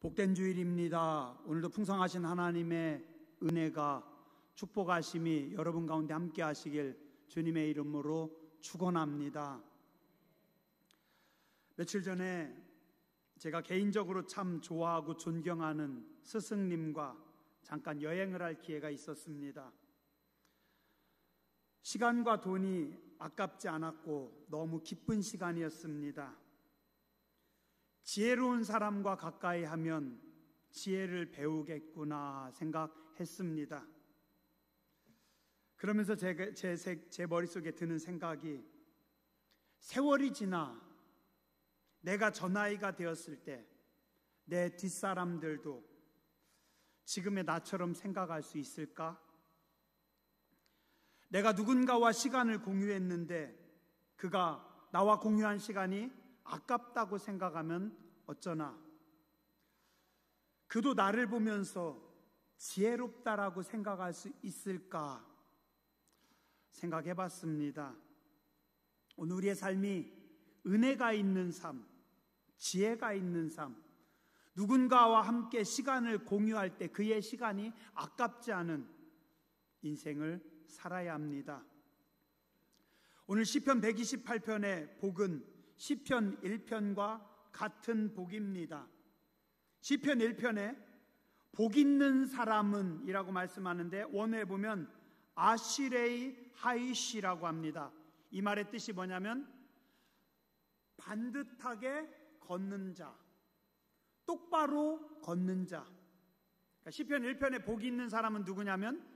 복된 주일입니다. 오늘도 풍성하신 하나님의 은혜가 축복하심이 여러분 가운데 함께 하시길 주님의 이름으로 축원합니다. 며칠 전에 제가 개인적으로 참 좋아하고 존경하는 스승님과 잠깐 여행을 할 기회가 있었습니다. 시간과 돈이 아깝지 않았고 너무 기쁜 시간이었습니다. 지혜로운 사람과 가까이 하면 지혜를 배우겠구나 생각했습니다. 그러면서 제 머릿속에 드는 생각이, 세월이 지나 내가 저 나이가 되었을 때 내 뒷사람들도 지금의 나처럼 생각할 수 있을까? 내가 누군가와 시간을 공유했는데 그가 나와 공유한 시간이 아깝다고 생각하면 어쩌나? 그도 나를 보면서 지혜롭다라고 생각할 수 있을까? 생각해 봤습니다. 오늘 우리의 삶이 은혜가 있는 삶, 지혜가 있는 삶, 누군가와 함께 시간을 공유할 때 그의 시간이 아깝지 않은 인생을 살아야 합니다. 오늘 시편 128편의 복은 시편 1편과 같은 복입니다. 시편 1편에 복 있는 사람은 이라고 말씀하는데 원어에 보면 아시레이 하이시라고 합니다. 이 말의 뜻이 뭐냐면 반듯하게 걷는 자, 똑바로 걷는 자. 그러니까 시편 1편에 복 있는 사람은 누구냐면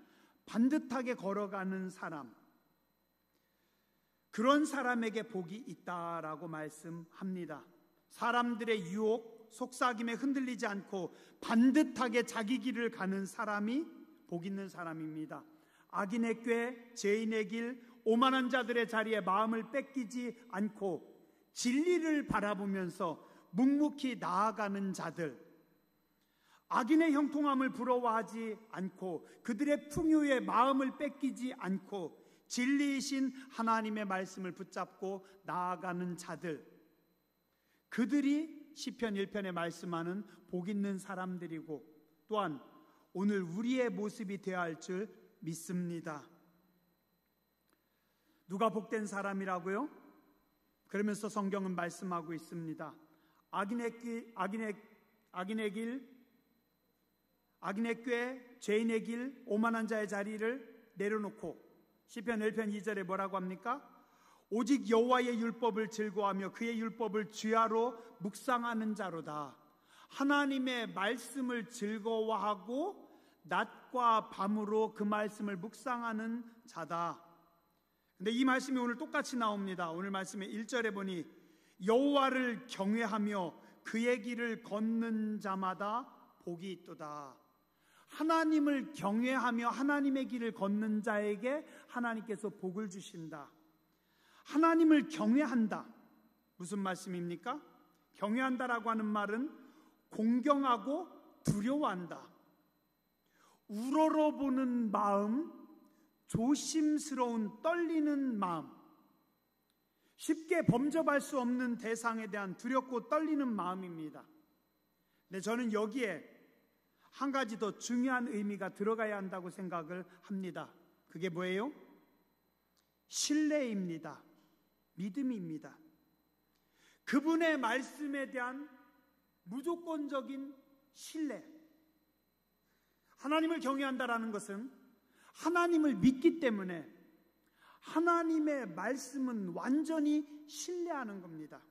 반듯하게 걸어가는 사람, 그런 사람에게 복이 있다라고 말씀합니다. 사람들의 유혹, 속삭임에 흔들리지 않고 반듯하게 자기 길을 가는 사람이 복 있는 사람입니다. 악인의 꾀, 죄인의 길, 오만한 자들의 자리에 마음을 뺏기지 않고 진리를 바라보면서 묵묵히 나아가는 자들, 악인의 형통함을 부러워하지 않고 그들의 풍요에 마음을 뺏기지 않고 진리이신 하나님의 말씀을 붙잡고 나아가는 자들, 그들이 시편 1편에 말씀하는 복 있는 사람들이고 또한 오늘 우리의 모습이 되어야 할 줄 믿습니다. 누가 복된 사람이라고요? 그러면서 성경은 말씀하고 있습니다. 악인의 꾀, 죄인의 길, 오만한 자의 자리를 내려놓고 시편 1편 2절에 뭐라고 합니까? 오직 여호와의 율법을 즐거워하며 그의 율법을 주야로 묵상하는 자로다. 하나님의 말씀을 즐거워하고 낮과 밤으로 그 말씀을 묵상하는 자다. 근데 이 말씀이 오늘 똑같이 나옵니다. 오늘 말씀의 1절에 보니 여호와를 경외하며 그의 길을 걷는 자마다 복이 있도다. 하나님을 경외하며 하나님의 길을 걷는 자에게 하나님께서 복을 주신다. 하나님을 경외한다. 무슨 말씀입니까? 경외한다라고 하는 말은 공경하고 두려워한다. 우러러보는 마음, 조심스러운 떨리는 마음, 쉽게 범접할 수 없는 대상에 대한 두렵고 떨리는 마음입니다. 근데 저는 여기에 한 가지 더 중요한 의미가 들어가야 한다고 생각을 합니다. 그게 뭐예요? 신뢰입니다. 믿음입니다. 그분의 말씀에 대한 무조건적인 신뢰. 하나님을 경외한다라는 것은 하나님을 믿기 때문에 하나님의 말씀은 완전히 신뢰하는 겁니다.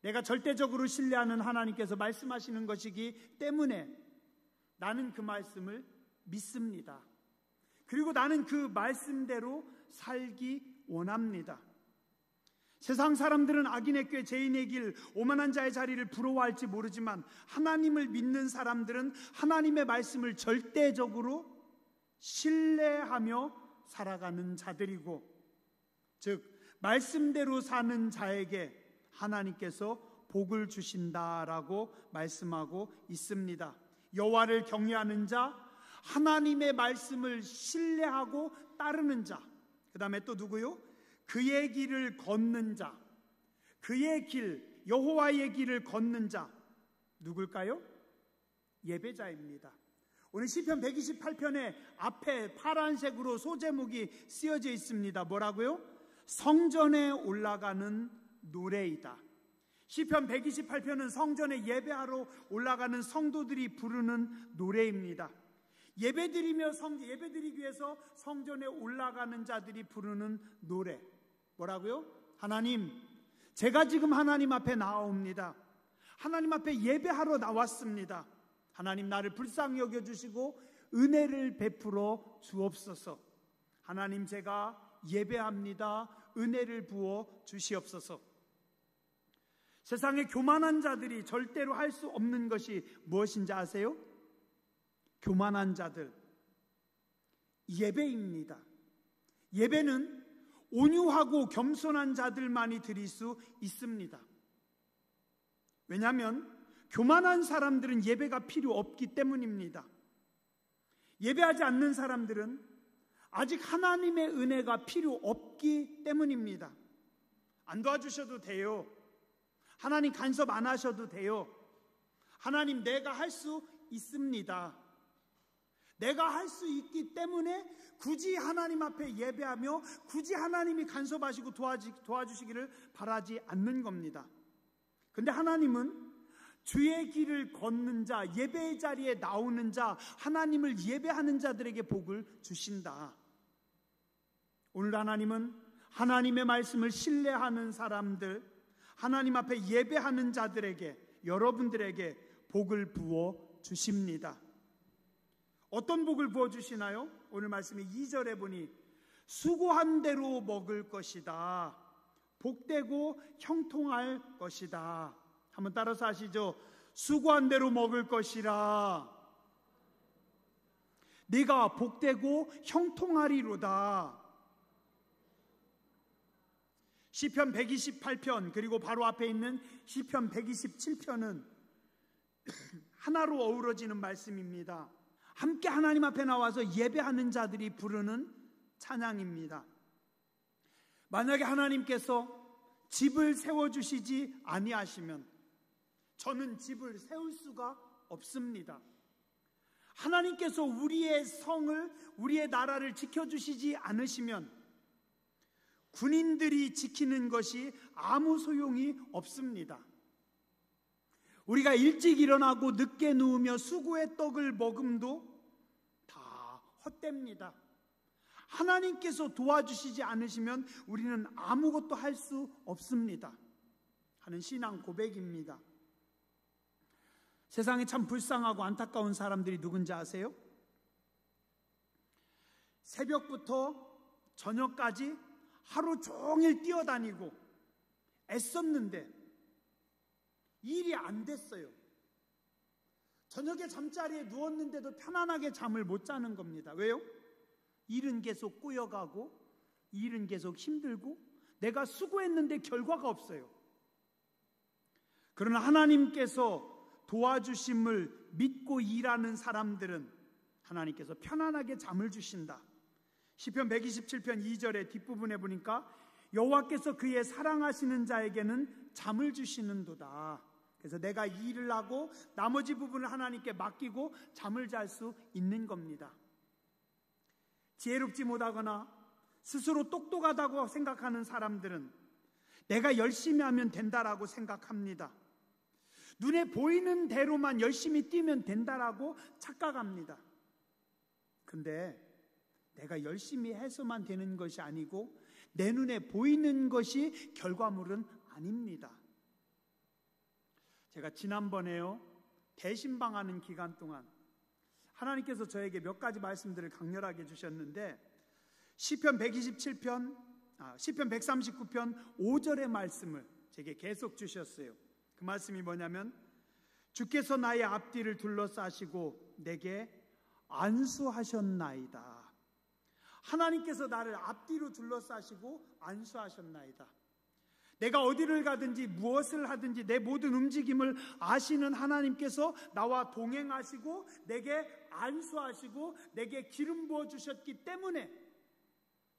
내가 절대적으로 신뢰하는 하나님께서 말씀하시는 것이기 때문에 나는 그 말씀을 믿습니다. 그리고 나는 그 말씀대로 살기 원합니다. 세상 사람들은 악인의 꾀, 죄인의 길, 오만한 자의 자리를 부러워할지 모르지만 하나님을 믿는 사람들은 하나님의 말씀을 절대적으로 신뢰하며 살아가는 자들이고, 즉 말씀대로 사는 자에게 하나님께서 복을 주신다라고 말씀하고 있습니다. 여호와를 경외하는 자, 하나님의 말씀을 신뢰하고 따르는 자, 그 다음에 또 누구요? 그의 길을 걷는 자, 그의 길, 여호와의 길을 걷는 자, 누굴까요? 예배자입니다. 오늘 시편 128편에 앞에 파란색으로 소제목이 쓰여져 있습니다. 뭐라고요? 성전에 올라가는 노래이다. 시편 128편은 성전에 예배하러 올라가는 성도들이 부르는 노래입니다. 예배드리기 위해서 성전에 올라가는 자들이 부르는 노래. 뭐라고요? 하나님, 제가 지금 하나님 앞에 나아옵니다. 하나님 앞에 예배하러 나왔습니다. 하나님, 나를 불쌍히 여겨주시고 은혜를 베풀어 주옵소서. 하나님, 제가 예배합니다. 은혜를 부어 주시옵소서. 세상에 교만한 자들이 절대로 할 수 없는 것이 무엇인지 아세요? 교만한 자들, 예배입니다. 예배는 온유하고 겸손한 자들만이 드릴 수 있습니다. 왜냐하면 교만한 사람들은 예배가 필요 없기 때문입니다. 예배하지 않는 사람들은 아직 하나님의 은혜가 필요 없기 때문입니다. 안 도와주셔도 돼요. 하나님 간섭 안 하셔도 돼요. 하나님, 내가 할 수 있습니다. 내가 할 수 있기 때문에 굳이 하나님 앞에 예배하며 굳이 하나님이 간섭하시고 도와주시기를 바라지 않는 겁니다. 근데 하나님은 주의 길을 걷는 자, 예배의 자리에 나오는 자, 하나님을 예배하는 자들에게 복을 주신다. 오늘 하나님은 하나님의 말씀을 신뢰하는 사람들, 하나님 앞에 예배하는 자들에게, 여러분들에게 복을 부어 주십니다. 어떤 복을 부어주시나요? 오늘 말씀이 2절에 보니 수고한 대로 먹을 것이다. 복되고 형통할 것이다. 한번 따라서 하시죠. 수고한 대로 먹을 것이라. 네가 복되고 형통하리로다. 시편 128편 그리고 바로 앞에 있는 시편 127편은 하나로 어우러지는 말씀입니다. 함께 하나님 앞에 나와서 예배하는 자들이 부르는 찬양입니다. 만약에 하나님께서 집을 세워주시지 아니하시면 저는 집을 세울 수가 없습니다. 하나님께서 우리의 성을, 우리의 나라를 지켜주시지 않으시면 군인들이 지키는 것이 아무 소용이 없습니다. 우리가 일찍 일어나고 늦게 누우며 수고의 떡을 먹음도 다 헛됩니다. 하나님께서 도와주시지 않으시면 우리는 아무것도 할 수 없습니다 하는 신앙 고백입니다. 세상에 참 불쌍하고 안타까운 사람들이 누군지 아세요? 새벽부터 저녁까지 하루 종일 뛰어다니고 애썼는데 일이 안 됐어요. 저녁에 잠자리에 누웠는데도 편안하게 잠을 못 자는 겁니다. 왜요? 일은 계속 꼬여가고 일은 계속 힘들고 내가 수고했는데 결과가 없어요. 그러나 하나님께서 도와주심을 믿고 일하는 사람들은 하나님께서 편안하게 잠을 주신다. 시편 127편 2절의 뒷부분에 보니까 여호와께서 그의 사랑하시는 자에게는 잠을 주시는도다. 그래서 내가 일을 하고 나머지 부분을 하나님께 맡기고 잠을 잘 수 있는 겁니다. 지혜롭지 못하거나 스스로 똑똑하다고 생각하는 사람들은 내가 열심히 하면 된다라고 생각합니다. 눈에 보이는 대로만 열심히 뛰면 된다라고 착각합니다. 근데 내가 열심히 해서만 되는 것이 아니고 내 눈에 보이는 것이 결과물은 아닙니다. 제가 지난번에요, 대신방하는 기간 동안 하나님께서 저에게 몇 가지 말씀들을 강렬하게 주셨는데 시편 139편 5절의 말씀을 제게 계속 주셨어요. 그 말씀이 뭐냐면 주께서 나의 앞뒤를 둘러싸시고 내게 안수하셨나이다. 하나님께서 나를 앞뒤로 둘러싸시고 안수하셨나이다. 내가 어디를 가든지 무엇을 하든지 내 모든 움직임을 아시는 하나님께서 나와 동행하시고 내게 안수하시고 내게 기름 부어주셨기 때문에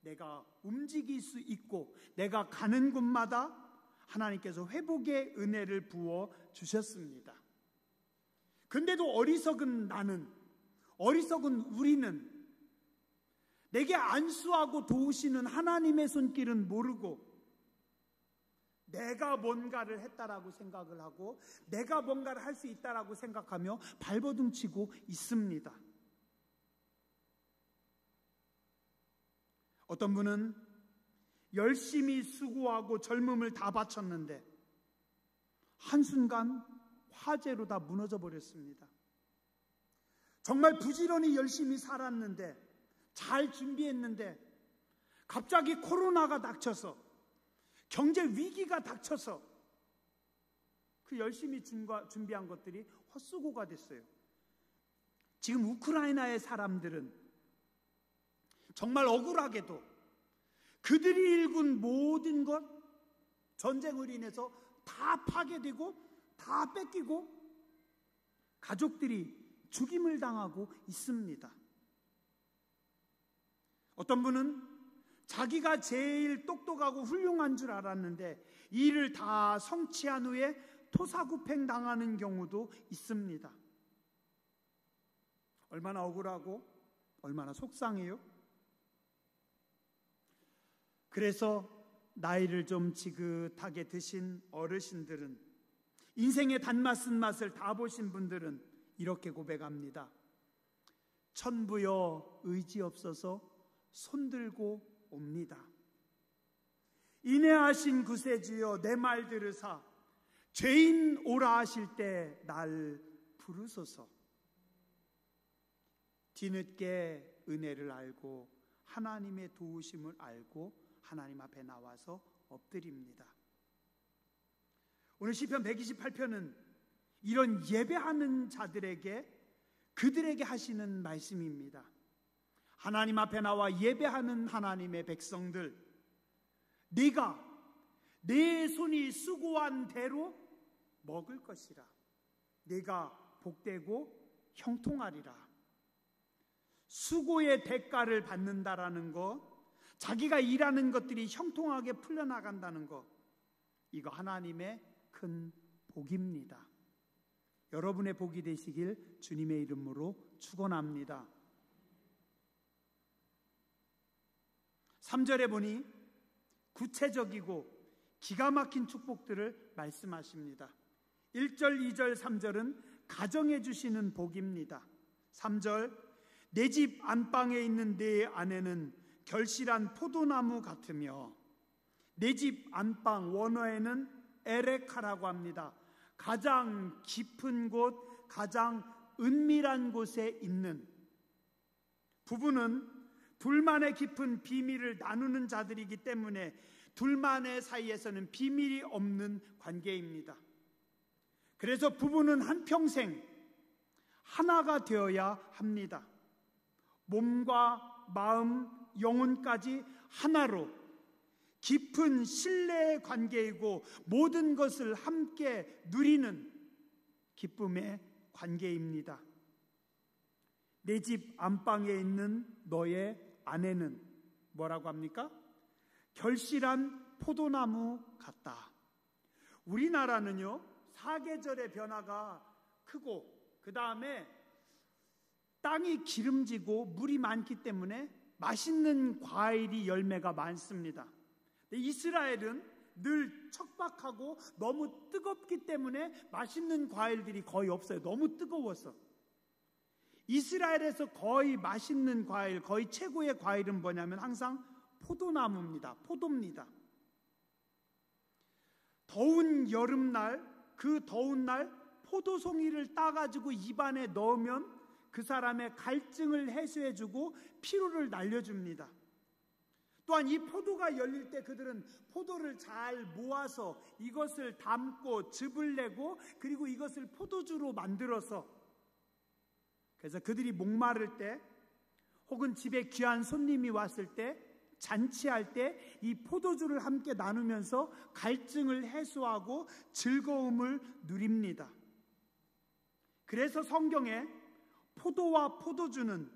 내가 움직일 수 있고 내가 가는 곳마다 하나님께서 회복의 은혜를 부어 주셨습니다. 근데도 어리석은 나는, 어리석은 우리는 내게 안수하고 도우시는 하나님의 손길은 모르고 내가 뭔가를 했다라고 생각을 하고 내가 뭔가를 할 수 있다라고 생각하며 발버둥치고 있습니다. 어떤 분은 열심히 수고하고 젊음을 다 바쳤는데 한순간 화재로 다 무너져 버렸습니다. 정말 부지런히 열심히 살았는데 잘 준비했는데 갑자기 코로나가 닥쳐서 경제 위기가 닥쳐서 그 열심히 준비한 것들이 헛수고가 됐어요. 지금 우크라이나의 사람들은 정말 억울하게도 그들이 일군 모든 것, 전쟁으로 인해서 다 파괴되고 다 뺏기고 가족들이 죽임을 당하고 있습니다. 어떤 분은 자기가 제일 똑똑하고 훌륭한 줄 알았는데 이 일을 다 성취한 후에 토사구팽 당하는 경우도 있습니다. 얼마나 억울하고 얼마나 속상해요? 그래서 나이를 좀 지긋하게 드신 어르신들은, 인생의 단맛 쓴맛을 다 보신 분들은 이렇게 고백합니다. 천부여 의지 없어서 손들고 옵니다. 인애하신 구세주여 내 말 들으사 죄인 오라 하실 때 날 부르소서. 뒤늦게 은혜를 알고 하나님의 도우심을 알고 하나님 앞에 나와서 엎드립니다. 오늘 시편 128편은 이런 예배하는 자들에게, 그들에게 하시는 말씀입니다. 하나님 앞에 나와 예배하는 하나님의 백성들, 네가 내 손이 수고한 대로 먹을 것이라. 네가 복되고 형통하리라. 수고의 대가를 받는다라는 것, 자기가 일하는 것들이 형통하게 풀려나간다는 것, 이거 하나님의 큰 복입니다. 여러분의 복이 되시길 주님의 이름으로 축원합니다. 3절에 보니 구체적이고 기가 막힌 축복들을 말씀하십니다. 1절, 2절, 3절은 가정해 주시는 복입니다. 3절, 내 집 안방에 있는 내 아내는 결실한 포도나무 같으며, 내 집 안방, 원어에는 에레카라고 합니다. 가장 깊은 곳, 가장 은밀한 곳에 있는, 부부는 둘만의 깊은 비밀을 나누는 자들이기 때문에 둘만의 사이에서는 비밀이 없는 관계입니다. 그래서 부부는 한평생 하나가 되어야 합니다. 몸과 마음, 영혼까지 하나로 깊은 신뢰의 관계이고 모든 것을 함께 누리는 기쁨의 관계입니다. 내 집 안방에 있는 너의 아내는 뭐라고 합니까? 결실한 포도나무 같다. 우리나라는요, 사계절의 변화가 크고 그 다음에 땅이 기름지고 물이 많기 때문에 맛있는 과일이 열매가 많습니다. 이스라엘은 늘 척박하고 너무 뜨겁기 때문에 맛있는 과일들이 거의 없어요. 너무 뜨거워서. 이스라엘에서 거의 맛있는 과일, 거의 최고의 과일은 뭐냐면 항상 포도나무입니다. 포도입니다. 더운 여름날, 그 더운 날 포도송이를 따가지고 입안에 넣으면 그 사람의 갈증을 해소해주고 피로를 날려줍니다. 또한 이 포도가 열릴 때 그들은 포도를 잘 모아서 이것을 담고 즙을 내고 그리고 이것을 포도주로 만들어서, 그래서 그들이 목마를 때 혹은 집에 귀한 손님이 왔을 때, 잔치할 때 이 포도주를 함께 나누면서 갈증을 해소하고 즐거움을 누립니다. 그래서 성경에 포도와 포도주는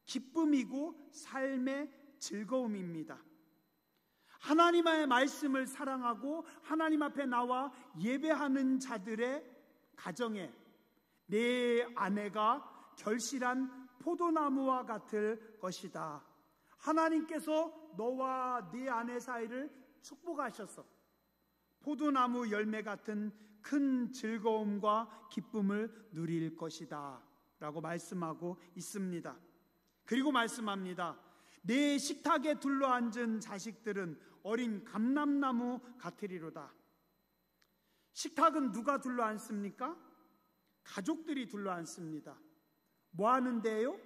기쁨이고 삶의 즐거움입니다. 하나님의 말씀을 사랑하고 하나님 앞에 나와 예배하는 자들의 가정에 내 아내가 결실한 포도나무와 같을 것이다. 하나님께서 너와 네 아내 사이를 축복하셔서 포도나무 열매 같은 큰 즐거움과 기쁨을 누릴 것이다 라고 말씀하고 있습니다. 그리고 말씀합니다. 내 식탁에 둘러앉은 자식들은 어린 감람나무 같으리로다. 식탁은 누가 둘러앉습니까? 가족들이 둘러앉습니다. 뭐 하는데요?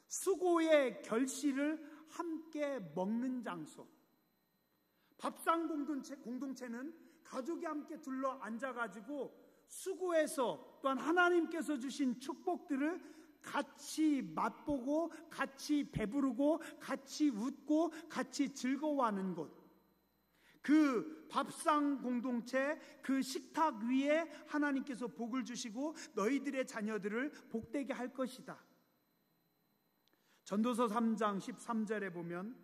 수고의 결실을 함께 먹는 장소. 밥상 공동체는 가족이 함께 둘러 앉아가지고 수고해서 또한 하나님께서 주신 축복들을 같이 맛보고 같이 배부르고 같이 웃고 같이 즐거워하는 곳. 그 밥상 공동체, 그 식탁 위에 하나님께서 복을 주시고 너희들의 자녀들을 복되게 할 것이다. 전도서 3장 13절에 보면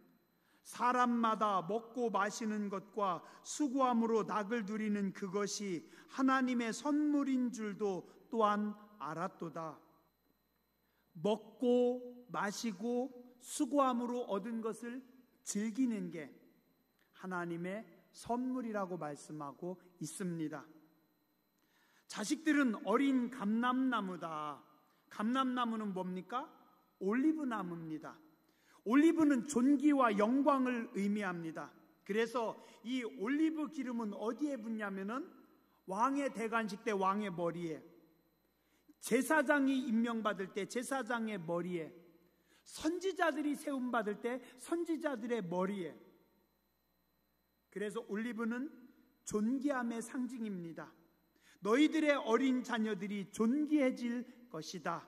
사람마다 먹고 마시는 것과 수고함으로 낙을 누리는 그것이 하나님의 선물인 줄도 또한 알았도다. 먹고 마시고 수고함으로 얻은 것을 즐기는 게 하나님의 선물이라고 말씀하고 있습니다. 자식들은 어린 감람나무다. 감람나무는 뭡니까? 올리브나무입니다. 올리브는 존귀와 영광을 의미합니다. 그래서 이 올리브 기름은 어디에 붓냐면은 왕의 대관식 때 왕의 머리에, 제사장이 임명받을 때 제사장의 머리에, 선지자들이 세움받을 때 선지자들의 머리에. 그래서 올리브는 존귀함의 상징입니다. 너희들의 어린 자녀들이 존귀해질 것이다.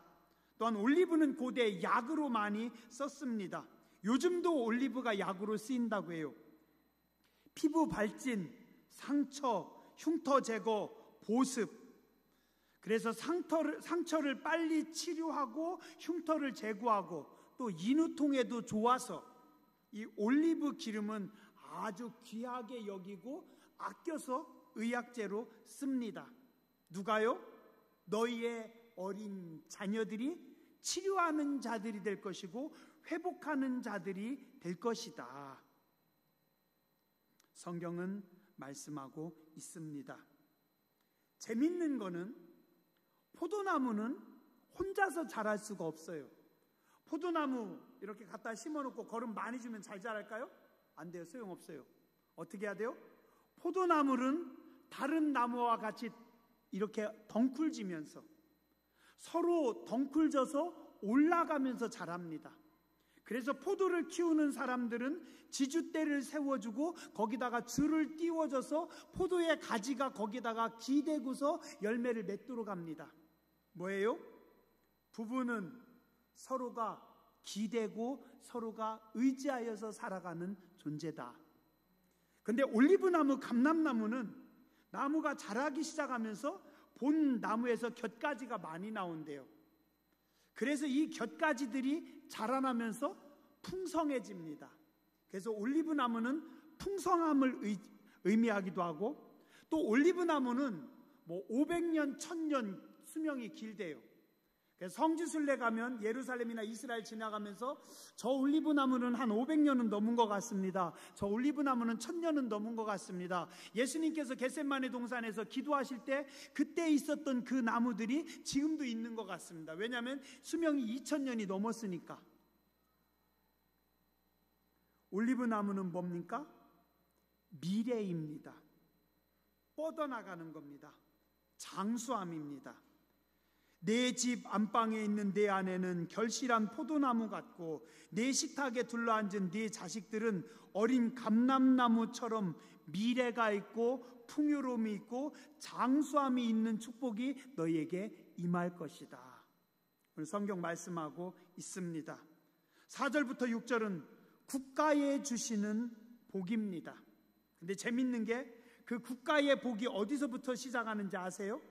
또한 올리브는 고대 약으로 많이 썼습니다. 요즘도 올리브가 약으로 쓰인다고 해요. 피부 발진, 상처, 흉터 제거, 보습. 그래서 상처를 빨리 치료하고 흉터를 제거하고 또 인후통에도 좋아서 이 올리브 기름은 아주 귀하게 여기고 아껴서 의약제로 씁니다. 누가요? 너희의 어린 자녀들이 치료하는 자들이 될 것이고 회복하는 자들이 될 것이다. 성경은 말씀하고 있습니다. 재밌는 거는 포도나무는 혼자서 자랄 수가 없어요. 포도나무 이렇게 갖다 심어놓고 거름 많이 주면 잘 자랄까요? 안 돼요. 소용없어요. 어떻게 해야 돼요? 포도나무는 다른 나무와 같이 이렇게 덩굴지면서 서로 덩굴져서 올라가면서 자랍니다. 그래서 포도를 키우는 사람들은 지주대를 세워주고 거기다가 줄을 띄워줘서 포도의 가지가 거기다가 기대고서 열매를 맺도록 합니다. 뭐예요? 부부는 서로가 기대고 서로가 의지하여서 살아가는 존재다. 근데 올리브나무, 감람나무는 나무가 자라기 시작하면서 본 나무에서 곁가지가 많이 나온대요. 그래서 이 곁가지들이 자라나면서 풍성해집니다. 그래서 올리브나무는 풍성함을 의미하기도 하고 또 올리브나무는 500년, 1000년 수명이 길대요. 그래서 성지순례 가면 예루살렘이나 이스라엘 지나가면서 저 올리브나무는 한 500년은 넘은 것 같습니다. 저 올리브나무는 1000년은 넘은 것 같습니다. 예수님께서 겟세마네 동산에서 기도하실 때 그때 있었던 그 나무들이 지금도 있는 것 같습니다. 왜냐하면 수명이 2000년이 넘었으니까. 올리브나무는 뭡니까? 미래입니다. 뻗어나가는 겁니다. 장수함입니다. 내 집 안방에 있는 내 아내는 결실한 포도나무 같고 내 식탁에 둘러앉은 네 자식들은 어린 감람나무처럼 미래가 있고 풍요로움이 있고 장수함이 있는 축복이 너희에게 임할 것이다. 오늘 성경 말씀하고 있습니다. 4절부터 6절은 국가에 주시는 복입니다. 근데 재밌는 게 그 국가의 복이 어디서부터 시작하는지 아세요?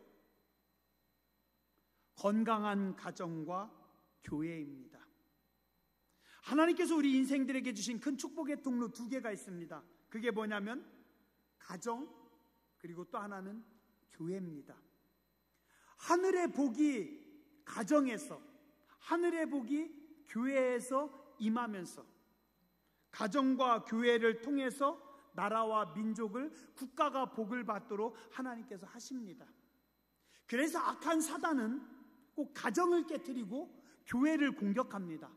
건강한 가정과 교회입니다. 하나님께서 우리 인생들에게 주신 큰 축복의 통로 2개가 있습니다. 그게 뭐냐면 가정, 그리고 또 하나는 교회입니다. 하늘의 복이 가정에서, 하늘의 복이 교회에서 임하면서 가정과 교회를 통해서 나라와 민족을, 국가가 복을 받도록 하나님께서 하십니다. 그래서 악한 사단은 꼭 가정을 깨트리고 교회를 공격합니다.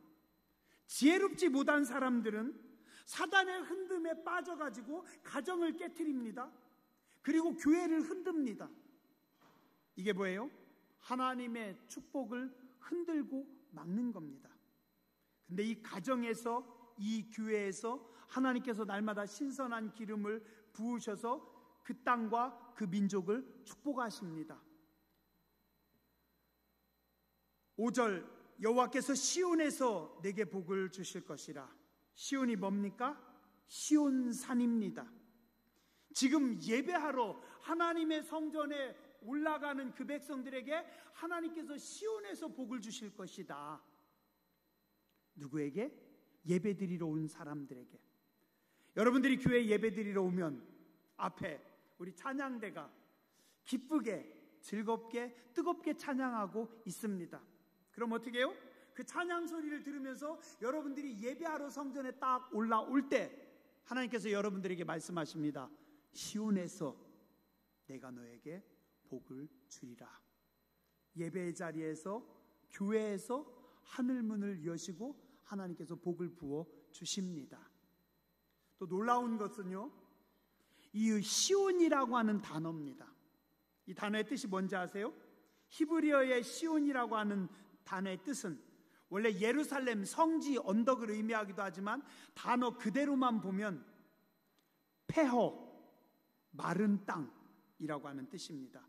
지혜롭지 못한 사람들은 사단의 흔듦에 빠져가지고 가정을 깨트립니다. 그리고 교회를 흔듭니다. 이게 뭐예요? 하나님의 축복을 흔들고 막는 겁니다. 근데 이 가정에서, 이 교회에서 하나님께서 날마다 신선한 기름을 부으셔서 그 땅과 그 민족을 축복하십니다. 5절, 여호와께서 시온에서 내게 복을 주실 것이라. 시온이 뭡니까? 시온산입니다. 지금 예배하러 하나님의 성전에 올라가는 그 백성들에게 하나님께서 시온에서 복을 주실 것이다. 누구에게? 예배드리러 온 사람들에게. 여러분들이 교회 예배드리러 오면 앞에 우리 찬양대가 기쁘게, 즐겁게, 뜨겁게 찬양하고 있습니다. 그럼 어떻게 해요? 그 찬양 소리를 들으면서 여러분들이 예배하러 성전에 딱 올라올 때 하나님께서 여러분들에게 말씀하십니다. 시온에서 내가 너에게 복을 주리라. 예배의 자리에서, 교회에서 하늘문을 여시고 하나님께서 복을 부어 주십니다. 또 놀라운 것은요, 이 시온이라고 하는 단어입니다. 이 단어의 뜻이 뭔지 아세요? 히브리어의 시온이라고 하는 단어의 뜻은 원래 예루살렘 성지 언덕을 의미하기도 하지만 단어 그대로만 보면 폐허, 마른 땅이라고 하는 뜻입니다.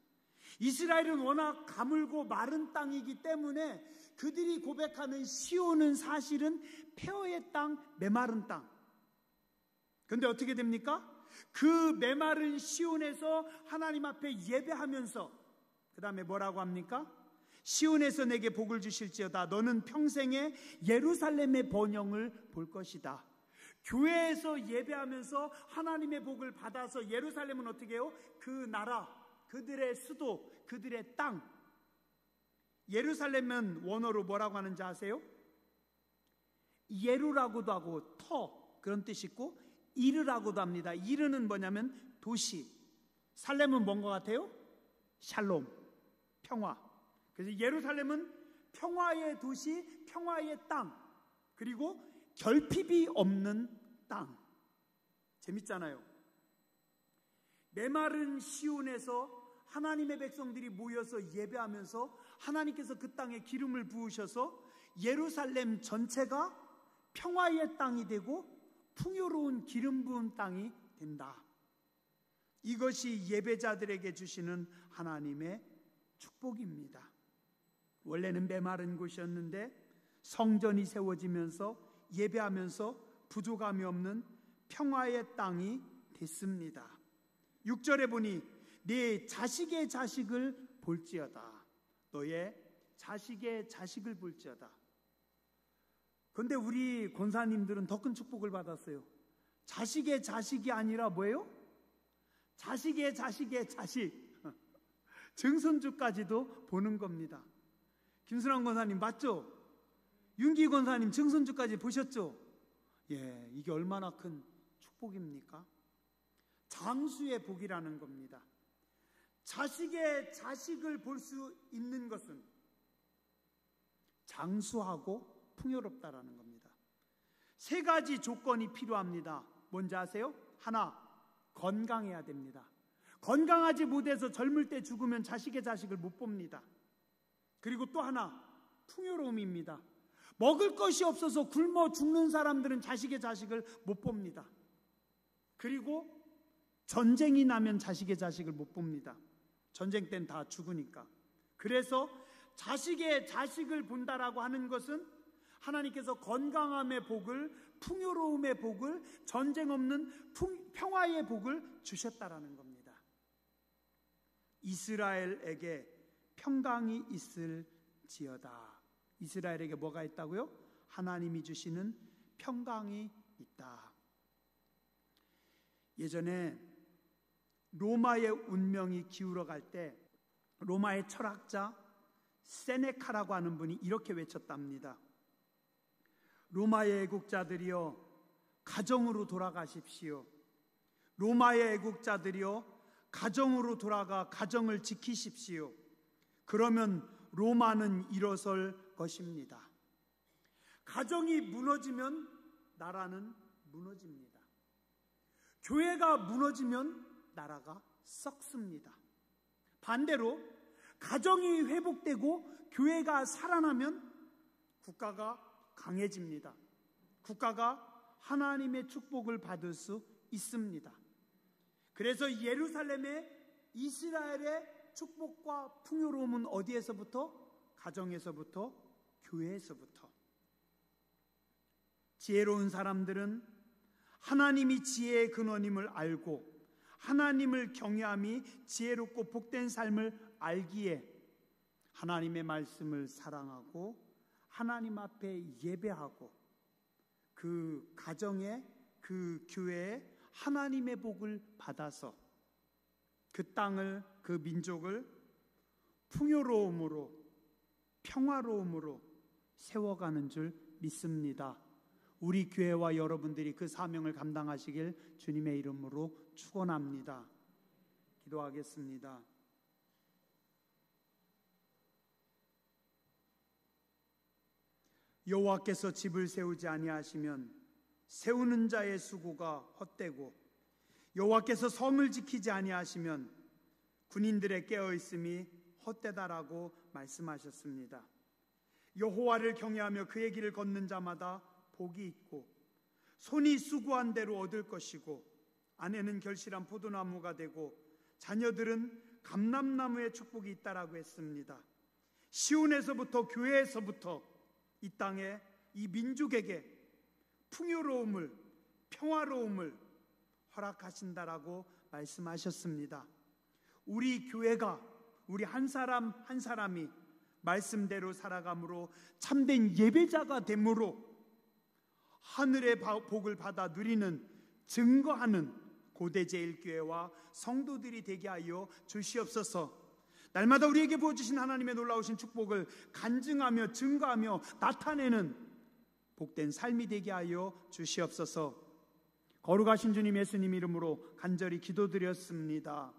이스라엘은 워낙 가물고 마른 땅이기 때문에 그들이 고백하는 시온은 사실은 폐허의 땅, 메마른 땅. 그런데 어떻게 됩니까? 그 메마른 시온에서 하나님 앞에 예배하면서 그 다음에 뭐라고 합니까? 시온에서 내게 복을 주실지어다. 너는 평생에 예루살렘의 번영을 볼 것이다. 교회에서 예배하면서 하나님의 복을 받아서 예루살렘은 어떻게 해요? 그 나라, 그들의 수도, 그들의 땅. 예루살렘은 원어로 뭐라고 하는지 아세요? 예루라고도 하고 터, 그런 뜻이 있고 이르라고도 합니다. 이르는 뭐냐면 도시, 살렘은 뭔 것 같아요? 샬롬, 평화. 그래서 예루살렘은 평화의 도시, 평화의 땅, 그리고 결핍이 없는 땅. 재밌잖아요. 메마른 시온에서 하나님의 백성들이 모여서 예배하면서 하나님께서 그 땅에 기름을 부으셔서 예루살렘 전체가 평화의 땅이 되고 풍요로운 기름 부은 땅이 된다. 이것이 예배자들에게 주시는 하나님의 축복입니다. 원래는 메마른 곳이었는데 성전이 세워지면서 예배하면서 부족함이 없는 평화의 땅이 됐습니다. 6절에 보니 네 자식의 자식을 볼지어다. 너의 자식의 자식을 볼지어다. 그런데 우리 권사님들은 더 큰 축복을 받았어요. 자식의 자식이 아니라 뭐예요? 자식의 자식의 자식, 증손주까지도 보는 겁니다. 김순환 권사님 맞죠? 윤기 권사님 증손주까지 보셨죠? 예, 이게 얼마나 큰 축복입니까? 장수의 복이라는 겁니다. 자식의 자식을 볼 수 있는 것은 장수하고 풍요롭다라는 겁니다. 세 가지 조건이 필요합니다. 뭔지 아세요? 하나, 건강해야 됩니다. 건강하지 못해서 젊을 때 죽으면 자식의 자식을 못 봅니다. 그리고 또 하나, 풍요로움입니다. 먹을 것이 없어서 굶어 죽는 사람들은 자식의 자식을 못 봅니다. 그리고 전쟁이 나면 자식의 자식을 못 봅니다. 전쟁 때는 다 죽으니까. 그래서 자식의 자식을 본다라고 하는 것은 하나님께서 건강함의 복을, 풍요로움의 복을, 전쟁 없는 평화의 복을 주셨다라는 겁니다. 이스라엘에게 평강이 있을지어다. 이스라엘에게 뭐가 있다고요? 하나님이 주시는 평강이 있다. 예전에 로마의 운명이 기울어 갈 때 로마의 철학자 세네카라고 하는 분이 이렇게 외쳤답니다. 로마의 애국자들이여 가정으로 돌아가십시오. 로마의 애국자들이여 가정으로 돌아가 가정을 지키십시오. 그러면 로마는 일어설 것입니다. 가정이 무너지면 나라는 무너집니다. 교회가 무너지면 나라가 썩습니다. 반대로 가정이 회복되고 교회가 살아나면 국가가 강해집니다. 국가가 하나님의 축복을 받을 수 있습니다. 그래서 예루살렘의 이스라엘의 축복과 풍요로움은 어디에서부터? 가정에서부터, 교회에서부터. 지혜로운 사람들은 하나님이 지혜의 근원임을 알고 하나님을 경외함이 지혜롭고 복된 삶을 알기에 하나님의 말씀을 사랑하고 하나님 앞에 예배하고 그 가정에 그 교회에 하나님의 복을 받아서 그 땅을 그 민족을 풍요로움으로 평화로움으로 세워가는 줄 믿습니다. 우리 교회와 여러분들이 그 사명을 감당하시길 주님의 이름으로 축원합니다. 기도하겠습니다. 여호와께서 집을 세우지 아니하시면 세우는 자의 수고가 헛되고 여호와께서 성을 지키지 아니하시면 군인들의 깨어있음이 헛되다라고 말씀하셨습니다. 여호와를 경외하며 그의 길을 걷는 자마다 복이 있고 손이 수고한 대로 얻을 것이고 아내는 결실한 포도나무가 되고 자녀들은 감람나무의 축복이 있다라고 했습니다. 시온에서부터 교회에서부터 이 땅에 이 민족에게 풍요로움을 평화로움을 허락하신다라고 말씀하셨습니다. 우리 교회가 우리 한 사람 한 사람이 말씀대로 살아감으로 참된 예배자가 됨으로 하늘의 복을 받아 누리는 증거하는 고대제일교회와 성도들이 되게 하여 주시옵소서. 날마다 우리에게 부어주신 하나님의 놀라우신 축복을 간증하며 증거하며 나타내는 복된 삶이 되게 하여 주시옵소서. 거룩하신 주님 예수님 이름으로 간절히 기도드렸습니다.